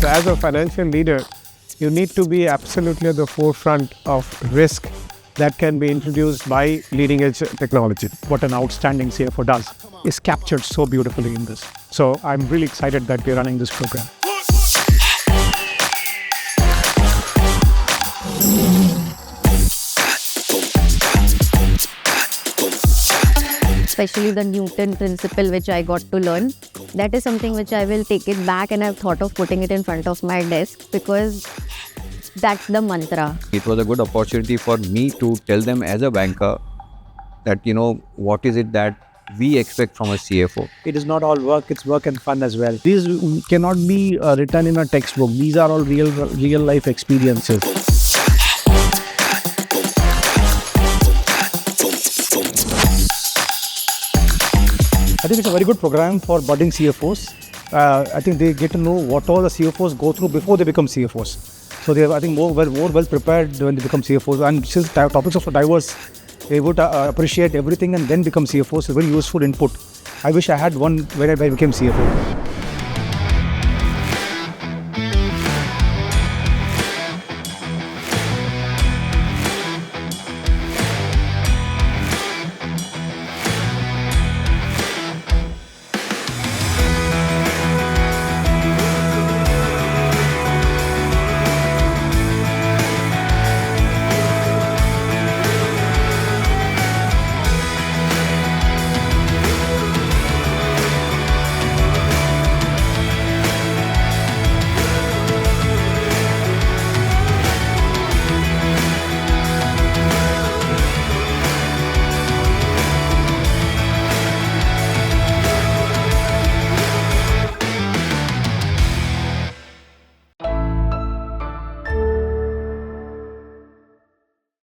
So as a financial leader, you need to be absolutely at the forefront of risk that can be introduced by leading edge technology. What an outstanding CFO does is captured so beautifully in this. So I'm really excited that we're running this program. Especially the Newton principle, which I got to learn. That is something which I will take it back, and I've thought of putting it in front of my desk because that's the mantra. It was a good opportunity for me to tell them as a banker that, what is it that we expect from a CFO. It is not all work, it's work and fun as well. These cannot be written in a textbook. These are all real life experiences. I think it's a very good program for budding CFOs. I think they get to know what all the CFOs go through before they become CFOs. So they are, I think, more well prepared when they become CFOs. And since topics are so diverse, they would appreciate everything and then become CFOs. It's a very useful input. I wish I had one when I became CFO.